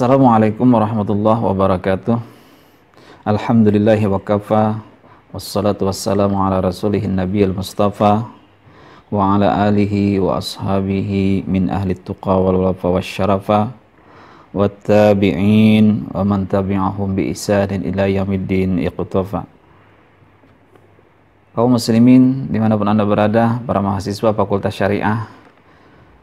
Assalamualaikum warahmatullahi wabarakatuh. Alhamdulillahi wa kafa. Wassalatu wassalamu ala rasulihin nabiyil mustafa wa ala alihi wa ashabihi min ahli tuqa wal wafa wasyarafa wattabi'in wa man tabi'ahum bi ihsanin ila yaumiddin iqtafa. Kaum muslimin dimanapun anda berada, para mahasiswa Fakultas Syariah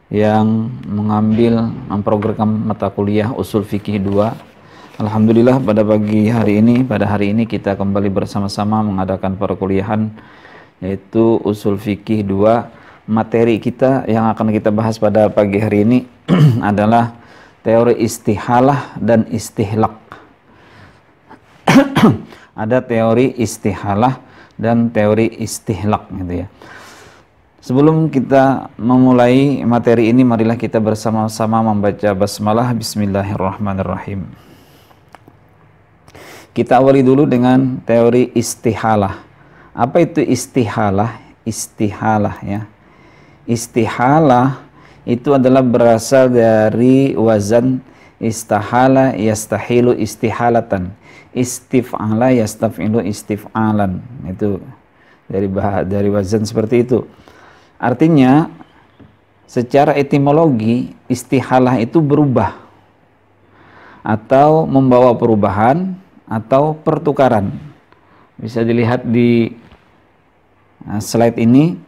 yang mengambil memprogram mata kuliah Usul Fikih 2. Alhamdulillah pada hari ini kita kembali bersama-sama mengadakan perkuliahan yaitu Usul Fikih 2. Materi kita yang akan kita bahas pada pagi hari ini adalah teori istihalah dan istihlak. Ada teori istihalah dan teori istihlak gitu ya. Sebelum kita memulai materi ini, marilah kita bersama-sama membaca basmalah. Bismillahirrahmanirrahim. Kita awali dulu dengan teori istihalah. Apa itu istihalah? Istihalah ya. Istihalah itu adalah berasal dari wazan istahala yastahilu istihalatan. Istif'ala yastafilu istif'alan. Itu dari wazan seperti itu. Artinya, secara etimologi, istihalah itu berubah atau membawa perubahan atau pertukaran. Bisa dilihat di slide ini,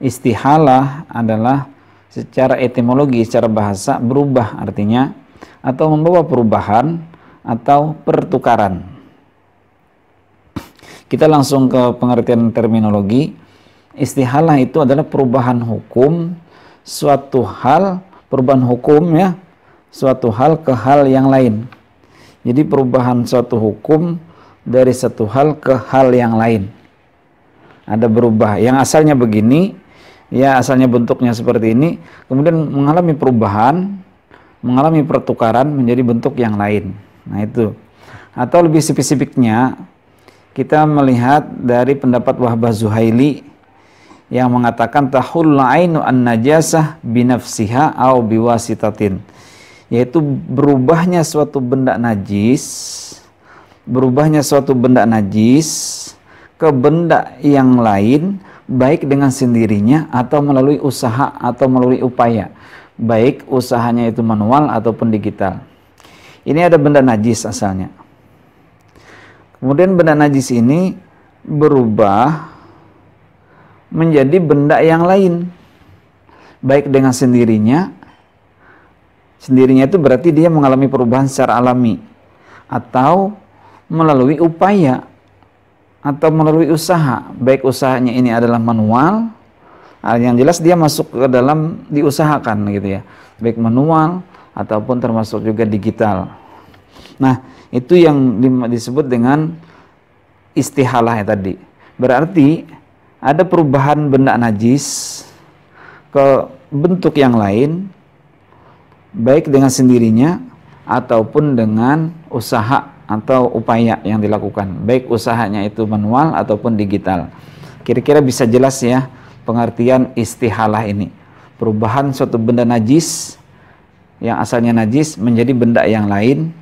istihalah adalah secara etimologi, secara bahasa berubah artinya atau membawa perubahan atau pertukaran. Kita langsung ke pengertian terminologi. Istihalah itu adalah perubahan hukum suatu hal, perubahan hukum ya, suatu hal ke hal yang lain. Jadi perubahan suatu hukum dari satu hal ke hal yang lain. Ada berubah, yang asalnya begini, ya asalnya bentuknya seperti ini, kemudian mengalami perubahan, mengalami pertukaran menjadi bentuk yang lain. Nah itu. Atau lebih spesifiknya, kita melihat dari pendapat Wahbah Zuhaili yang mengatakan tahullu ainu an-najasah binafsiha au biwasitatin, yaitu berubahnya suatu benda najis ke benda yang lain baik dengan sendirinya atau melalui usaha atau melalui upaya, baik usahanya itu manual ataupun digital. Ini ada benda najis asalnya, kemudian benda najis ini berubah menjadi benda yang lain baik dengan sendirinya itu berarti dia mengalami perubahan secara alami atau melalui upaya atau melalui usaha, baik usahanya ini adalah manual, yang jelas dia masuk ke dalam diusahakan gitu ya, baik manual ataupun termasuk juga digital. Nah itu yang disebut dengan istihalah ya tadi, berarti ada perubahan benda najis ke bentuk yang lain, baik dengan sendirinya ataupun dengan usaha atau upaya yang dilakukan, baik usahanya itu manual ataupun digital. Kira-kira bisa jelas ya pengertian istihalah ini. Perubahan suatu benda najis yang asalnya najis menjadi benda yang lain,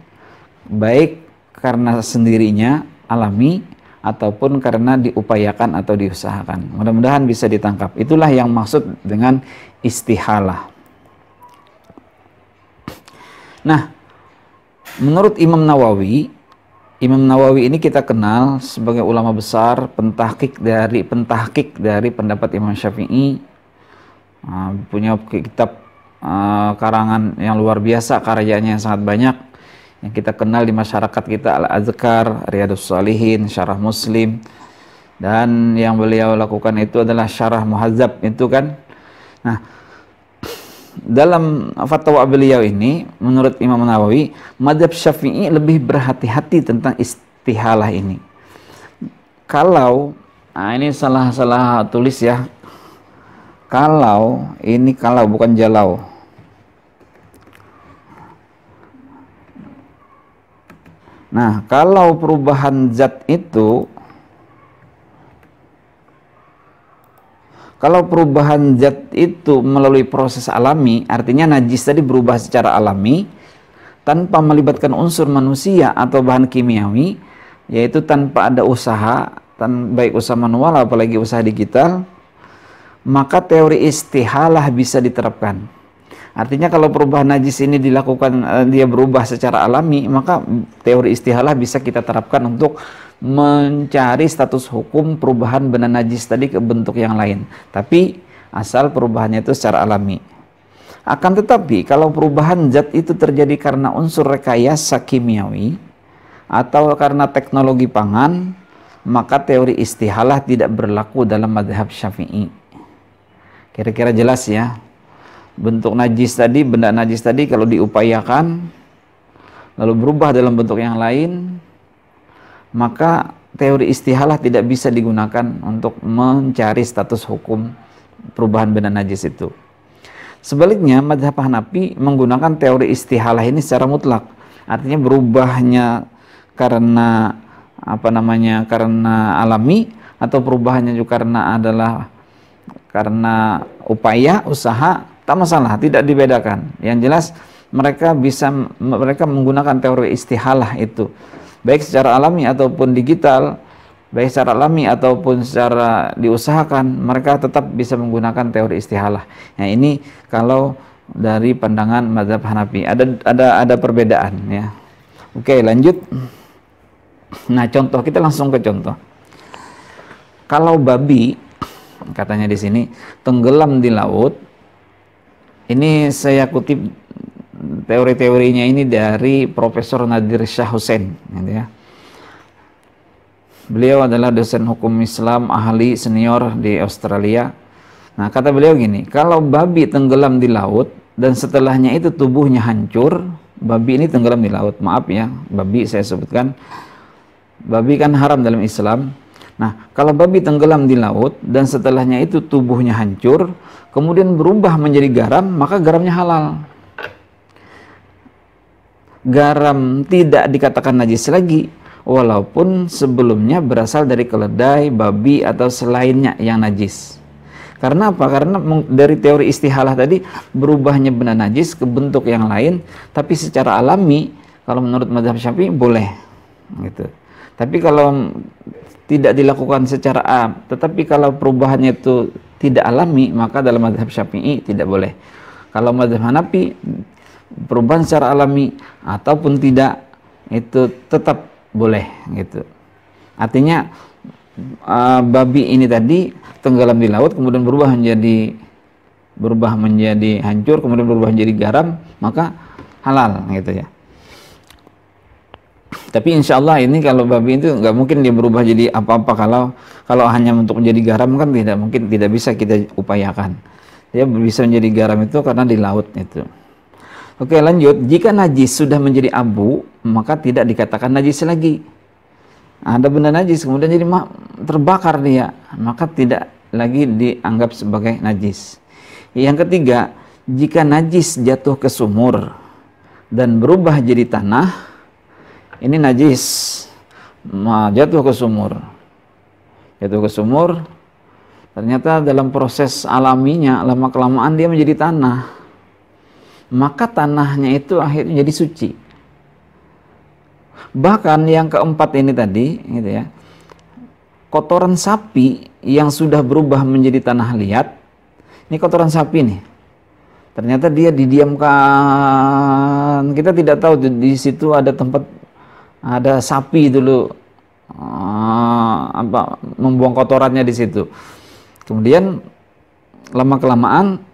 baik karena sendirinya alami ataupun karena diupayakan atau diusahakan. Mudah-mudahan bisa ditangkap. Itulah yang maksud dengan istihalah. Nah, menurut Imam Nawawi ini kita kenal sebagai ulama besar, pentahqiq dari pendapat Imam Syafi'i. Punya kitab karangan yang luar biasa, karyanya yang sangat banyak. Yang kita kenal di masyarakat kita, Al-Azkar, Riyadhus Shalihin, Syarah Muslim, dan yang beliau lakukan itu adalah Syarah Muhadzab itu kan. Nah, dalam fatwa beliau ini menurut Imam Nawawi, mazhab Syafi'i lebih berhati-hati tentang istihalah ini. Ini salah tulis ya. Kalau bukan jalau. Nah, kalau perubahan zat itu, melalui proses alami, artinya najis tadi berubah secara alami, tanpa melibatkan unsur manusia atau bahan kimiawi, yaitu tanpa ada usaha, baik usaha manual apalagi usaha digital, maka teori istihalah bisa diterapkan. Artinya kalau perubahan najis ini dilakukan, dia berubah secara alami, maka teori istihalah bisa kita terapkan untuk mencari status hukum perubahan benda najis tadi ke bentuk yang lain. Tapi asal perubahannya itu secara alami. Akan tetapi kalau perubahan zat itu terjadi karena unsur rekayasa kimiawi atau karena teknologi pangan, maka teori istihalah tidak berlaku dalam mazhab Syafi'i. Kira-kira jelas ya. Bentuk najis tadi, benda najis tadi kalau diupayakan lalu berubah dalam bentuk yang lain, maka teori istihalah tidak bisa digunakan untuk mencari status hukum perubahan benda najis itu. Sebaliknya, mazhab Hanafi menggunakan teori istihalah ini secara mutlak. Artinya berubahnya karena karena alami, atau perubahannya juga karena upaya, usaha, tak masalah, tidak dibedakan. Yang jelas mereka menggunakan teori istihalah itu, baik secara alami ataupun digital, baik secara alami ataupun secara diusahakan, mereka tetap bisa menggunakan teori istihalah. Nah, ini kalau dari pandangan mazhab Hanafi ada perbedaan ya. Oke, lanjut. Nah, contoh, kita langsung ke contoh. Kalau babi, katanya di sini, tenggelam di laut, ini saya kutip teori-teorinya ini dari Profesor Nadir Shah Hussein, gitu ya. Beliau adalah dosen hukum Islam ahli senior di Australia. Nah, kata beliau gini, kalau babi tenggelam di laut dan setelahnya itu tubuhnya hancur, babi ini tenggelam di laut, maaf ya, babi saya sebutkan, babi kan haram dalam Islam. Nah, kalau babi tenggelam di laut dan setelahnya itu tubuhnya hancur, kemudian berubah menjadi garam, maka garamnya halal. Garam tidak dikatakan najis lagi, walaupun sebelumnya berasal dari keledai, babi, atau selainnya yang najis. Karena apa? Karena dari teori istihalah tadi, berubahnya benda najis ke bentuk yang lain, tapi secara alami, kalau menurut mazhab Syafi'i boleh, gitu. Tapi kalau tidak dilakukan secara tetapi kalau perubahannya itu tidak alami, maka dalam mazhab Syafi'i tidak boleh. Kalau mazhab Hanafi, perubahan secara alami ataupun tidak, itu tetap boleh, gitu. Artinya babi ini tadi tenggelam di laut, kemudian berubah menjadi hancur, kemudian berubah menjadi garam, maka halal, gitu ya. Tapi insya Allah ini kalau babi itu nggak mungkin dia berubah jadi apa-apa, kalau hanya untuk menjadi garam kan tidak mungkin, tidak bisa kita upayakan. Dia bisa menjadi garam itu karena di laut itu. Oke, lanjut. Jika najis sudah menjadi abu, maka tidak dikatakan najis lagi. Ada benda najis kemudian jadi terbakar dia, maka tidak lagi dianggap sebagai najis. Yang ketiga, jika najis jatuh ke sumur dan berubah jadi tanah, ini najis, jatuh ke sumur, ternyata dalam proses alaminya lama kelamaan dia menjadi tanah, maka tanahnya itu akhirnya jadi suci. Bahkan yang keempat ini tadi, gitu ya, kotoran sapi yang sudah berubah menjadi tanah liat, ini kotoran sapi nih, ternyata dia didiamkan, kita tidak tahu di situ ada tempat, ada sapi dulu membuang kotorannya di situ. Kemudian lama kelamaan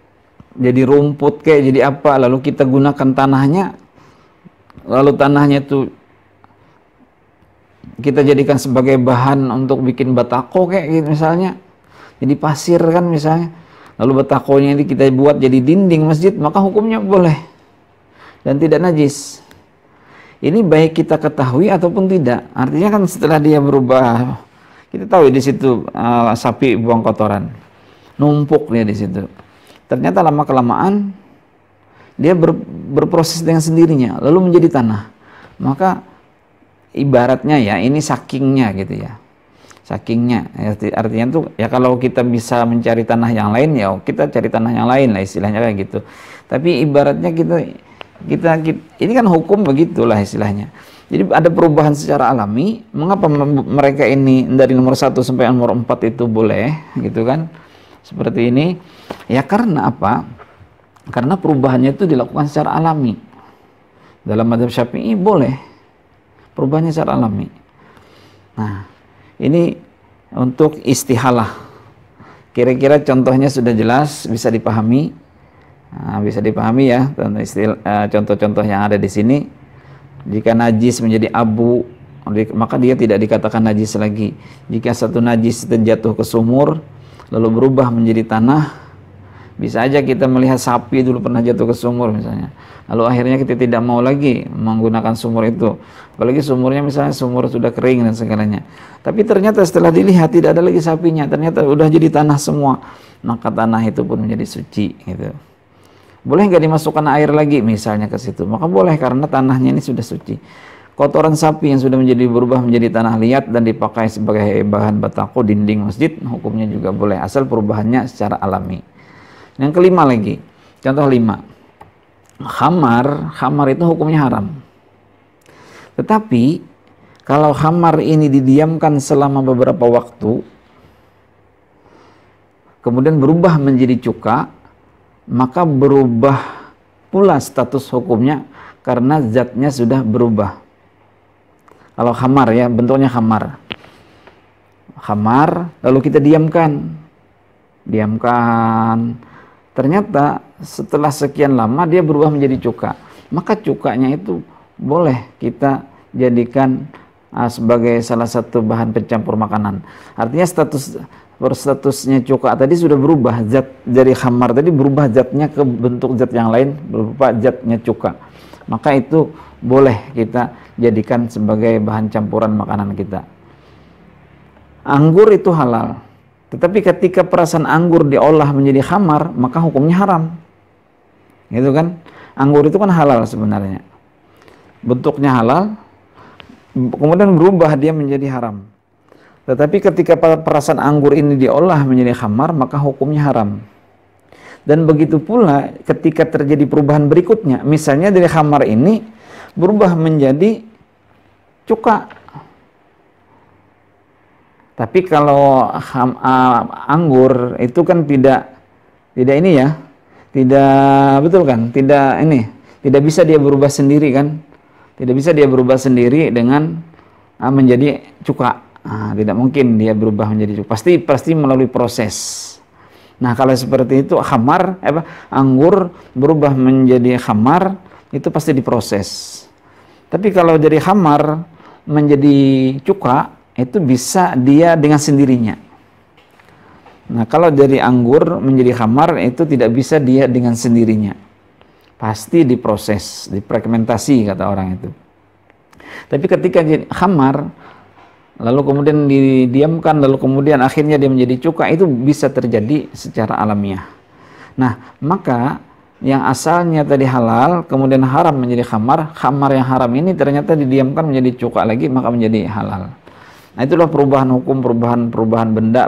jadi rumput kayak jadi apa, lalu kita gunakan tanahnya, lalu tanahnya itu kita jadikan sebagai bahan untuk bikin batako kayak gitu misalnya, jadi pasir kan misalnya, lalu batakonya ini kita buat jadi dinding masjid, maka hukumnya boleh dan tidak najis. Ini baik kita ketahui ataupun tidak. Artinya kan setelah dia berubah, kita tahu di situ sapi buang kotoran, numpuk dia di situ. Ternyata lama kelamaan dia berproses dengan sendirinya, lalu menjadi tanah. Maka ibaratnya ya, ini sakingnya gitu ya. Sakingnya, artinya tuh ya kalau kita bisa mencari tanah yang lain, ya kita cari tanah yang lain lah istilahnya kayak gitu. Tapi ibaratnya kita Ini kan hukum begitulah istilahnya. Jadi ada perubahan secara alami. Mengapa mereka ini dari nomor 1 sampai nomor 4 itu boleh, gitu kan? Seperti ini. Ya karena apa? Karena perubahannya itu dilakukan secara alami. Dalam mazhab Syafi'i boleh perubahannya secara alami. Nah, ini untuk istihalah. Kira-kira contohnya sudah jelas, bisa dipahami. Nah, bisa dipahami ya, contoh-contoh yang ada di sini. Jika najis menjadi abu, maka dia tidak dikatakan najis lagi. Jika satu najis terjatuh ke sumur, lalu berubah menjadi tanah, bisa aja kita melihat sapi dulu pernah jatuh ke sumur misalnya. Lalu akhirnya kita tidak mau lagi menggunakan sumur itu. Apalagi sumurnya misalnya sumur sudah kering dan segalanya. Tapi ternyata setelah dilihat tidak ada lagi sapinya. Ternyata udah jadi tanah semua. Maka tanah itu pun menjadi suci gitu. Boleh nggak dimasukkan air lagi misalnya ke situ? Maka boleh karena tanahnya ini sudah suci. Kotoran sapi yang sudah berubah menjadi tanah liat dan dipakai sebagai bahan batako dinding masjid, hukumnya juga boleh asal perubahannya secara alami. Yang kelima lagi, contoh 5. Khamar itu hukumnya haram. Tetapi kalau khamar ini didiamkan selama beberapa waktu, kemudian berubah menjadi cuka, maka berubah pula status hukumnya karena zatnya sudah berubah. Kalau khamar ya, bentuknya khamar. Khamar, lalu kita diamkan. Ternyata setelah sekian lama dia berubah menjadi cuka. Maka cukanya itu boleh kita jadikan sebagai salah satu bahan pencampur makanan. Artinya statusnya cuka tadi sudah berubah, zat dari khamar tadi berubah zatnya ke bentuk zat yang lain berupa zatnya cuka. Maka itu boleh kita jadikan sebagai bahan campuran makanan kita. Anggur itu halal. Tetapi ketika perasan anggur diolah menjadi khamar, maka hukumnya haram. Gitu kan? Anggur itu kan halal sebenarnya. Bentuknya halal, kemudian berubah dia menjadi haram. Tetapi ketika perasan anggur ini diolah menjadi khamar, maka hukumnya haram. Dan begitu pula ketika terjadi perubahan berikutnya, misalnya dari khamar ini berubah menjadi cuka. Tapi kalau anggur itu kan tidak ini ya, tidak betul kan, tidak bisa dia berubah sendiri kan, tidak bisa dia berubah sendiri dengan menjadi cuka. Tidak mungkin dia berubah menjadi cuka, pasti melalui proses. Nah kalau seperti itu anggur berubah menjadi khamar itu pasti diproses. Tapi kalau dari khamar menjadi cuka itu bisa dia dengan sendirinya. Nah kalau dari anggur menjadi khamar itu tidak bisa dia dengan sendirinya, pasti diproses, difragmentasi kata orang itu. Tapi ketika jadi khamar lalu kemudian didiamkan, lalu kemudian akhirnya dia menjadi cuka, itu bisa terjadi secara alamiah. Nah maka yang asalnya tadi halal kemudian haram menjadi khamar yang haram ini ternyata didiamkan menjadi cuka lagi, maka menjadi halal. Nah itulah perubahan hukum, perubahan benda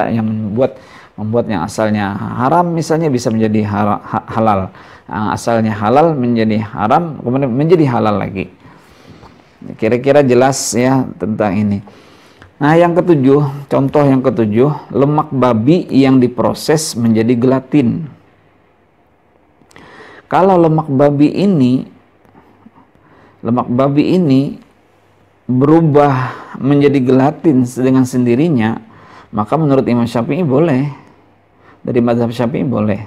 yang membuat yang asalnya haram misalnya bisa menjadi halal. Yang asalnya halal menjadi haram, kemudian menjadi halal lagi. Kira-kira jelas ya tentang ini. Nah yang ketujuh, contoh yang ketujuh, lemak babi yang diproses menjadi gelatin. Kalau lemak babi ini berubah menjadi gelatin dengan sendirinya, maka menurut Imam Syafi'i boleh, dari mazhab Syafi'i boleh.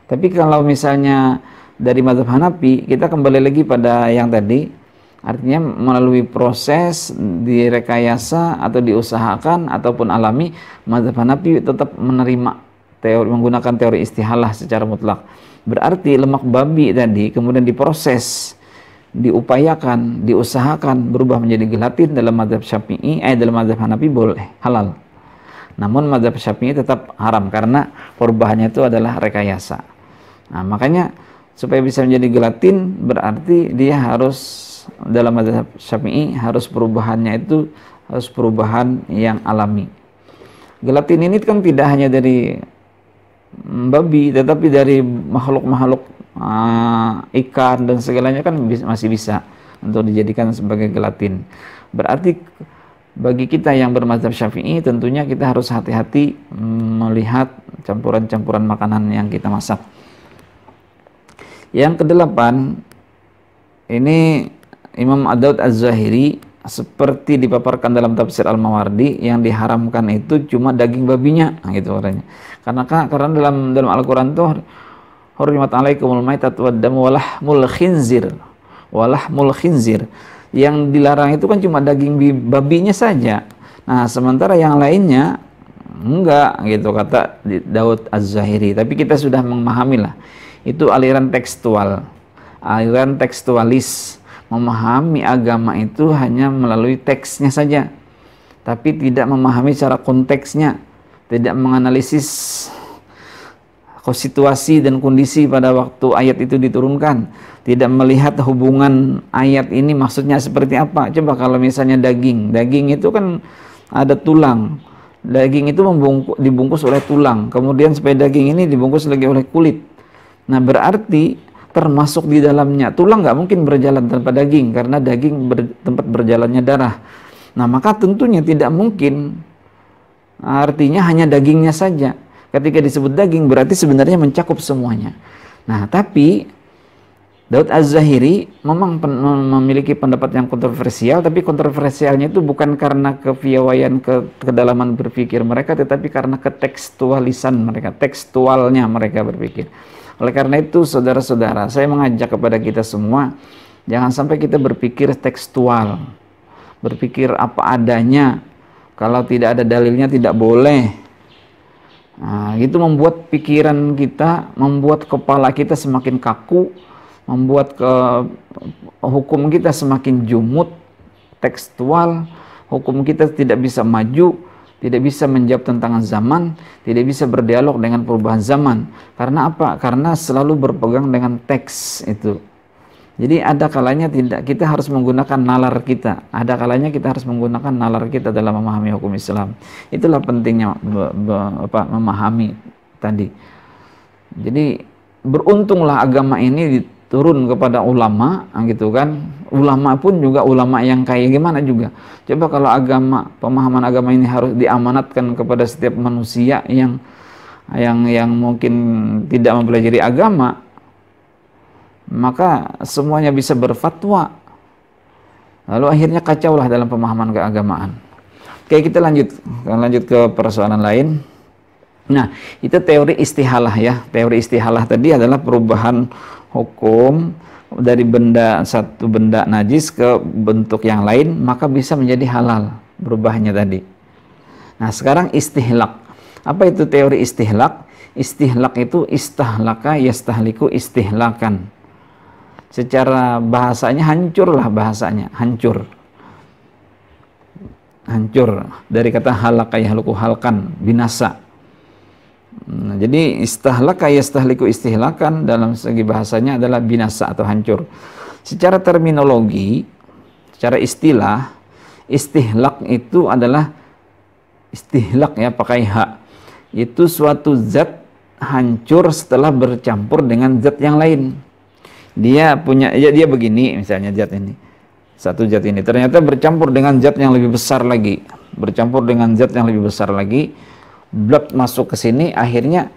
Tapi kalau misalnya dari mazhab Hanafi, kita kembali lagi pada yang tadi, artinya melalui proses direkayasa atau diusahakan ataupun alami, mazhab Hanafi tetap menggunakan teori istihalah secara mutlak. Berarti lemak babi tadi kemudian diproses, diupayakan, diusahakan berubah menjadi gelatin dalam mazhab Syafi'i, dalam mazhab Hanafi boleh, halal. Namun mazhab Syafi'i tetap haram karena perubahannya itu adalah rekayasa. Nah, makanya supaya bisa menjadi gelatin berarti dia harus dalam mazhab Syafi'i harus perubahannya itu harus perubahan yang alami. Gelatin ini kan tidak hanya dari babi tetapi dari makhluk-makhluk ikan dan segalanya kan masih bisa untuk dijadikan sebagai gelatin. Berarti bagi kita yang bermadzhab Syafi'i tentunya kita harus hati-hati melihat campuran-campuran makanan yang kita masak. Yang kedelapan, ini Imam Ad-Daud Az-Zahiri seperti dipaparkan dalam tafsir Al-Mawardi, yang diharamkan itu cuma daging babinya, gitu katanya. Karena dalam Al-Qur'an tuh hurrimat alaikumul maitatu waddamu walahmul khinzir. Walahmul khinzir. Yang dilarang itu kan cuma daging babinya saja. Nah, sementara yang lainnya enggak, gitu kata Daud Az-Zahiri. Tapi kita sudah memahami lah. Itu aliran tekstual. Aliran tekstualis. Memahami agama itu hanya melalui teksnya saja, tapi tidak memahami cara konteksnya, tidak menganalisis situasi dan kondisi pada waktu ayat itu diturunkan, tidak melihat hubungan ayat ini maksudnya seperti apa. Coba kalau misalnya daging itu kan ada tulang, daging itu dibungkus oleh tulang, kemudian supaya daging ini dibungkus lagi oleh kulit. Nah, berarti termasuk di dalamnya tulang nggak mungkin berjalan tanpa daging, karena daging tempat berjalannya darah. Nah, maka tentunya tidak mungkin artinya hanya dagingnya saja. Ketika disebut daging berarti sebenarnya mencakup semuanya. Nah, tapi Daud Az-Zahiri memang memiliki pendapat yang kontroversial, tapi kontroversialnya itu bukan karena kepiawaian kedalaman berpikir mereka, tetapi karena ketekstualisan mereka, tekstualnya mereka berpikir. Oleh karena itu, saudara-saudara, saya mengajak kepada kita semua, jangan sampai kita berpikir tekstual, berpikir apa adanya. Kalau tidak ada dalilnya tidak boleh. Nah, itu membuat pikiran kita, membuat kepala kita semakin kaku, membuat hukum kita semakin jumut, tekstual, hukum kita tidak bisa maju, tidak bisa menjawab tantangan zaman, tidak bisa berdialog dengan perubahan zaman. Karena apa? Karena selalu berpegang dengan teks itu. Jadi ada kalanya kita harus menggunakan nalar kita. Ada kalanya kita harus menggunakan nalar kita dalam memahami hukum Islam. Itulah pentingnya memahami tadi. Jadi beruntunglah agama ini turun kepada ulama, gitu kan. Ulama pun juga ulama yang kayak gimana juga. Coba kalau pemahaman agama ini harus diamanatkan kepada setiap manusia yang mungkin tidak mempelajari agama, maka semuanya bisa berfatwa. Lalu akhirnya kacaulah dalam pemahaman keagamaan. Oke, kita lanjut ke persoalan lain. Nah, itu teori istihalah ya. Teori istihalah tadi adalah perubahan hukum dari satu benda najis ke bentuk yang lain, maka bisa menjadi halal berubahnya tadi. Nah, sekarang istihlak. Apa itu teori istihlak? Istihlak itu istahlaka yastahliku istihlakan. Secara bahasanya hancurlah bahasanya, hancur. Hancur dari kata halaka yahluku halkan, binasa. Nah, jadi istahlaka yastahliku istihlakan dalam segi bahasanya adalah binasa atau hancur. Secara terminologi, secara istilah, istihlak itu adalah istihlak ya, pakai hak. Itu suatu zat hancur setelah bercampur dengan zat yang lain. Dia begini misalnya, zat ini. Satu zat ini ternyata bercampur dengan zat yang lebih besar lagi. Bercampur dengan zat yang lebih besar lagi. Blok masuk ke sini, akhirnya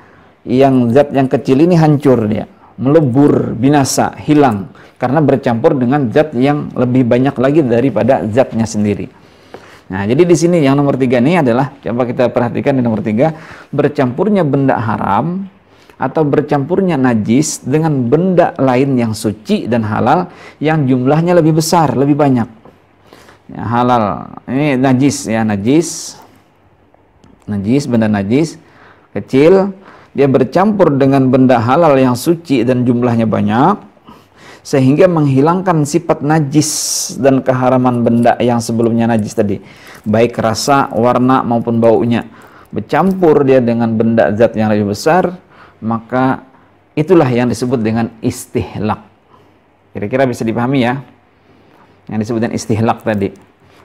zat yang kecil ini hancur, dia melebur, binasa, hilang karena bercampur dengan zat yang lebih banyak lagi daripada zatnya sendiri. Nah, jadi di sini yang nomor 3 ini adalah, coba kita perhatikan di nomor 3, bercampurnya benda haram atau bercampurnya najis dengan benda lain yang suci dan halal yang jumlahnya lebih besar, lebih banyak. Ya, halal ini najis ya, najis, benda najis kecil, dia bercampur dengan benda halal yang suci dan jumlahnya banyak, sehingga menghilangkan sifat najis dan keharaman benda yang sebelumnya najis tadi, baik rasa, warna maupun baunya. Bercampur dia dengan benda zat yang lebih besar, maka itulah yang disebut dengan istihlak. Kira-kira bisa dipahami ya yang disebut dengan istihlak tadi.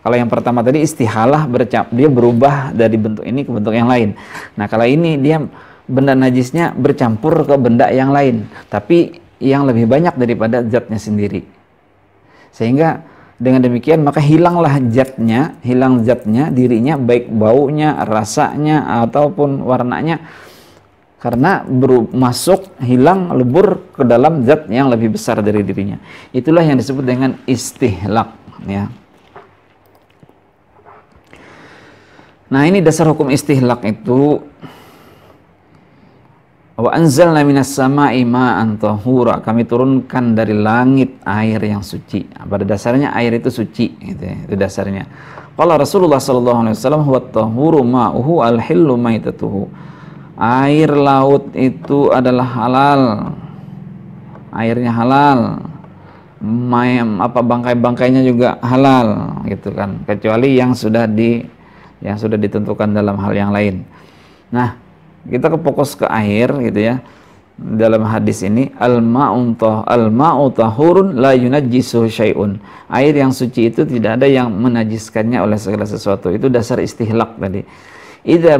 Kalau yang pertama tadi istihalah, dia berubah dari bentuk ini ke bentuk yang lain. Nah, kalau ini dia benda najisnya bercampur ke benda yang lain, tapi yang lebih banyak daripada zatnya sendiri. Sehingga dengan demikian maka hilanglah zatnya, hilang zatnya dirinya, baik baunya, rasanya ataupun warnanya, karena masuk, hilang, lebur ke dalam zat yang lebih besar dari dirinya. Itulah yang disebut dengan istihlak, ya. Nah, ini dasar hukum istihlak itu. Wa anzalna minas sama'i ma'an tahura, kami turunkan dari langit air yang suci. Pada dasarnya air itu suci, gitu ya. Itu dasarnya. Qala Rasulullah sallallahu alaihi wasallam huwa tahuru ma'uhu al-hillu maitatuhu. Air laut itu adalah halal. Airnya halal. Bangkai-bangkainya juga halal, gitu kan. Kecuali yang sudah ditentukan dalam hal yang lain. Nah, kita fokus ke air, gitu ya. Dalam hadis ini, al-ma'u tahurun la yunajjisu syai'un. Air yang suci itu tidak ada yang menajiskannya oleh segala sesuatu. Itu dasar istihlak tadi. Idza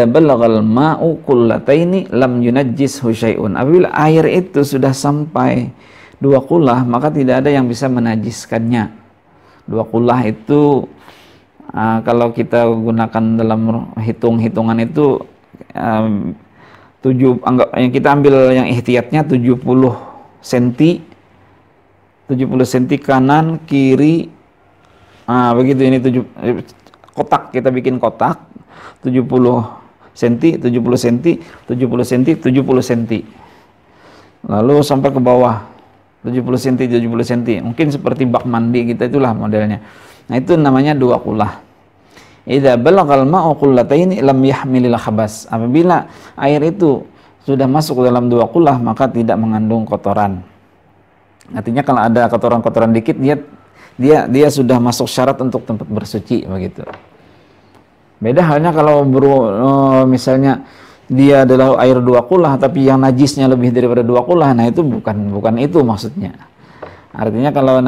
balagal ma'u qullataini lam yunajjishu syai'un. Apabila air itu sudah sampai 2 qullah, maka tidak ada yang bisa menajiskannya. 2 qullah itu kalau kita gunakan dalam hitungan itu yang kita ambil yang ihtiyatnya 70 cm kanan kiri, begitu. Ini kotak, kita bikin kotak 70 cm 70 cm 70 cm 70 cm, lalu sampai ke bawah 70 cm 70 cm, mungkin seperti bak mandi kita, itulah modelnya. Nah, itu namanya 2 qullah. Idza balagal ma'u qullataini lam yahmilil khabas. Apabila air itu sudah masuk ke dalam 2 qullah, maka tidak mengandung kotoran. Artinya kalau ada kotoran-kotoran dikit, dia sudah masuk syarat untuk tempat bersuci, begitu. Beda halnya kalau misalnya dia adalah air 2 qullah tapi yang najisnya lebih daripada 2 qullah, nah itu bukan itu maksudnya. Artinya kalau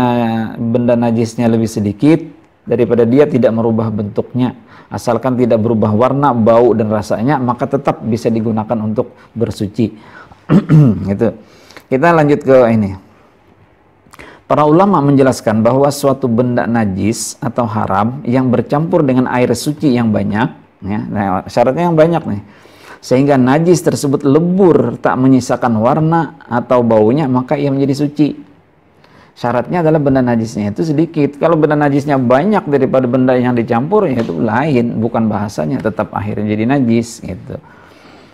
benda najisnya lebih sedikit daripada dia tidak merubah bentuknya, asalkan tidak berubah warna, bau dan rasanya, maka tetap bisa digunakan untuk bersuci. Gitu. Kita lanjut ke ini. Para ulama menjelaskan bahwa suatu benda najis atau haram yang bercampur dengan air suci yang banyak, ya, nah, syaratnya yang banyak nih, sehingga najis tersebut lebur, tak menyisakan warna atau baunya, maka ia menjadi suci. Syaratnya adalah benda najisnya itu sedikit. Kalau benda najisnya banyak daripada benda yang dicampur, ya itu lain, bukan bahasanya, tetap akhirnya jadi najis, gitu.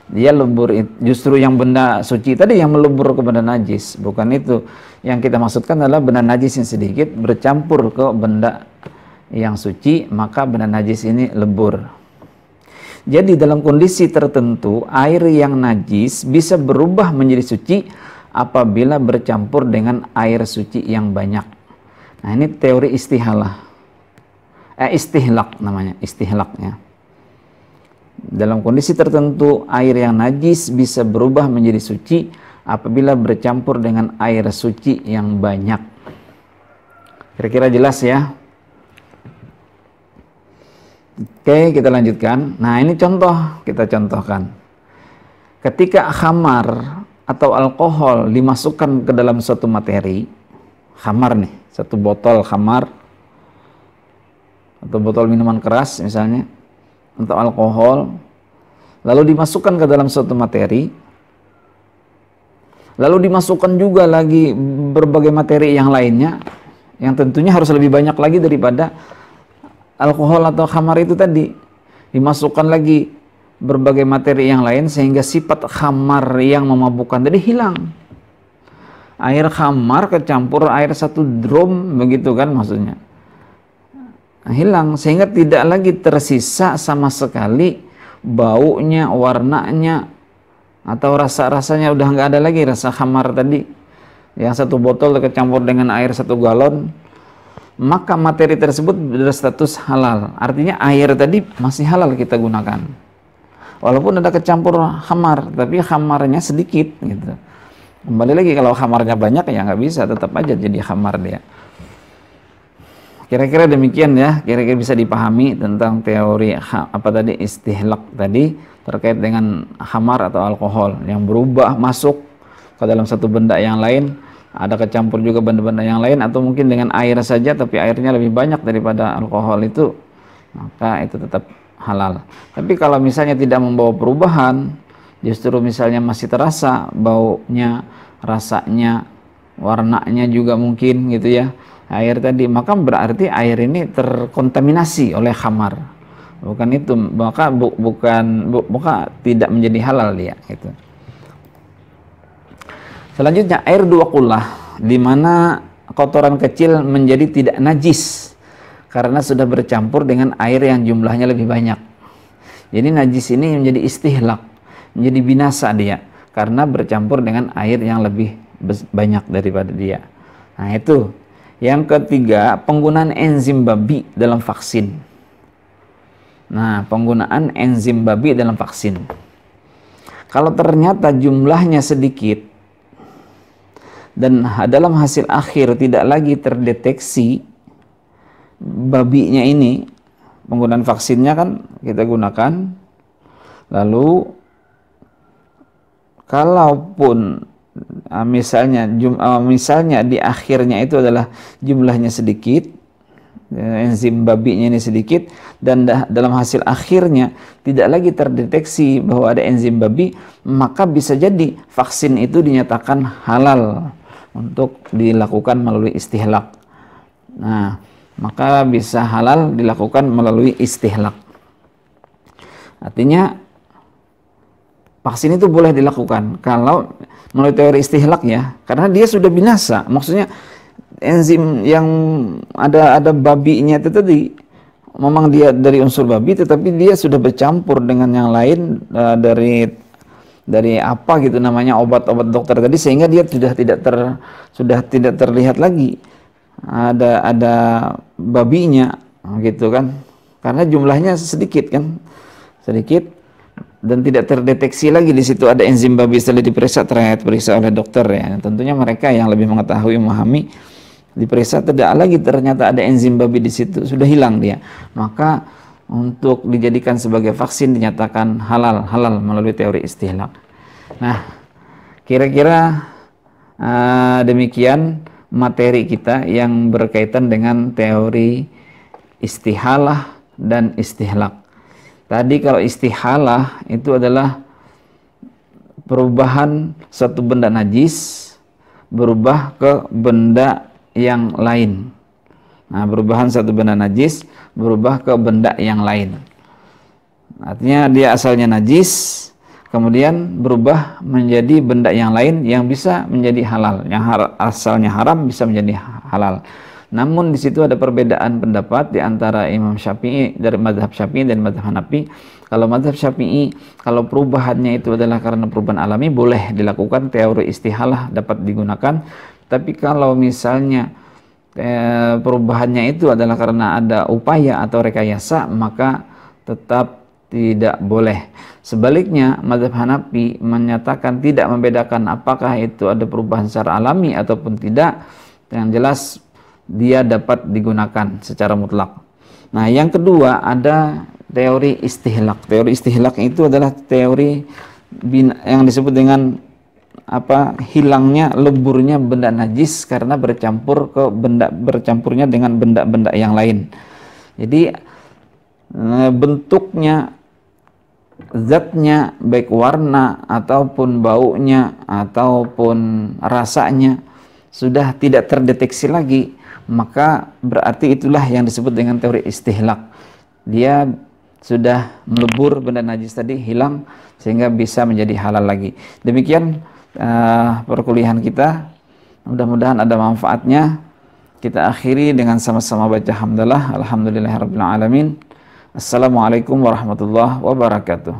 Dia lebur, justru yang benda suci tadi yang melebur ke benda najis, bukan itu. Yang kita maksudkan adalah benda najis yang sedikit bercampur ke benda yang suci, maka benda najis ini lebur. Jadi dalam kondisi tertentu, air yang najis bisa berubah menjadi suci apabila bercampur dengan air suci yang banyak. Nah, ini teori istihlak namanya, istihlaknya. Dalam kondisi tertentu, air yang najis bisa berubah menjadi suci apabila bercampur dengan air suci yang banyak. Kira-kira jelas ya? Oke, kita lanjutkan. Nah, ini contoh, kita contohkan. Ketika khamar atau alkohol dimasukkan ke dalam suatu materi, khamar nih, satu botol khamar atau botol minuman keras misalnya, atau alkohol, lalu dimasukkan ke dalam suatu materi, lalu dimasukkan juga lagi berbagai materi yang lainnya, yang tentunya harus lebih banyak lagi daripada alkohol atau khamar itu tadi. Dimasukkan lagi berbagai materi yang lain sehingga sifat khamar yang memabukkan tadi hilang. Air khamar kecampur air 1 drum, begitu kan maksudnya. Hilang, sehingga tidak lagi tersisa sama sekali baunya, warnanya, atau rasa-rasanya udah nggak ada lagi rasa khamar tadi. Yang 1 botol kecampur dengan air 1 galon, maka materi tersebut berstatus halal. Artinya air tadi masih halal kita gunakan. Walaupun ada kecampur khamar, tapi khamarnya sedikit, gitu. Kembali lagi, kalau khamarnya banyak ya nggak bisa, tetap aja jadi khamar dia. Kira-kira demikian ya, kira-kira bisa dipahami tentang teori istihlak tadi terkait dengan khamar atau alkohol yang berubah masuk ke dalam satu benda yang lain, ada kecampur juga benda-benda yang lain, atau mungkin dengan air saja tapi airnya lebih banyak daripada alkohol itu, maka itu tetap halal. Tapi kalau misalnya tidak membawa perubahan, justru misalnya masih terasa baunya, rasanya, warnanya juga mungkin gitu ya, air tadi, maka berarti air ini terkontaminasi oleh khamar. Bukan itu, maka maka tidak menjadi halal dia gitu. Selanjutnya air dua qullah, di mana kotoran kecil menjadi tidak najis karena sudah bercampur dengan air yang jumlahnya lebih banyak. Jadi najis ini menjadi istihlak, menjadi binasa dia karena bercampur dengan air yang lebih banyak daripada dia. Nah itu. Yang ketiga, penggunaan enzim babi dalam vaksin. Nah, penggunaan enzim babi dalam vaksin. Kalau ternyata jumlahnya sedikit dan dalam hasil akhir tidak lagi terdeteksi babinya ini, penggunaan vaksinnya kan kita gunakan, lalu kalaupun misalnya di akhirnya itu adalah jumlahnya sedikit, enzim babinya ini sedikit, dan dalam hasil akhirnya tidak lagi terdeteksi bahwa ada enzim babi, maka bisa jadi vaksin itu dinyatakan halal untuk dilakukan melalui istihlak. Nah, maka bisa halal dilakukan melalui istihlak. Artinya vaksin itu boleh dilakukan kalau melalui teori istihlak ya, karena dia sudah binasa. Maksudnya enzim yang ada babinya itu tadi, memang dia dari unsur babi, tetapi dia sudah bercampur dengan yang lain dari apa gitu namanya, obat-obat dokter tadi, sehingga dia sudah tidak terlihat lagi ada babinya gitu kan, karena jumlahnya sedikit kan, sedikit. Dan tidak terdeteksi lagi di situ ada enzim babi setelah diperiksa oleh dokter ya. Tentunya mereka yang lebih mengetahui, memahami, diperiksa tidak lagi ternyata ada enzim babi di situ, sudah hilang dia. Maka untuk dijadikan sebagai vaksin dinyatakan halal melalui teori istihlak. Nah, kira-kira demikian materi kita yang berkaitan dengan teori istihalah dan istihlak. Tadi kalau istihalah itu adalah perubahan satu benda najis berubah ke benda yang lain. Nah, perubahan satu benda najis berubah ke benda yang lain. Artinya dia asalnya najis, kemudian berubah menjadi benda yang lain yang bisa menjadi halal. Yang asalnya haram bisa menjadi halal. Namun di situ ada perbedaan pendapat di antara Imam Syafi'i dari mazhab Syafi'i dan mazhab Hanafi. Kalau mazhab Syafi'i, kalau perubahannya itu adalah karena perubahan alami, boleh dilakukan, teori istihalah dapat digunakan. Tapi kalau misalnya perubahannya itu adalah karena ada upaya atau rekayasa, maka tetap tidak boleh. Sebaliknya, mazhab Hanafi menyatakan tidak membedakan apakah itu ada perubahan secara alami ataupun tidak. Yang jelas dia dapat digunakan secara mutlak. Nah, yang kedua ada teori istihlak. Teori istihlak itu adalah teori yang disebut dengan hilangnya, leburnya benda najis karena bercampurnya dengan benda-benda yang lain. Jadi bentuknya, zatnya, baik warna ataupun baunya ataupun rasanya sudah tidak terdeteksi lagi, maka berarti itulah yang disebut dengan teori istihlak. Dia sudah melebur benda najis tadi, hilang, sehingga bisa menjadi halal lagi. Demikian perkuliahan kita, mudah-mudahan ada manfaatnya. Kita akhiri dengan sama-sama baca hamdalah, alhamdulillahirabbil alamin. Assalamualaikum warahmatullahi wabarakatuh.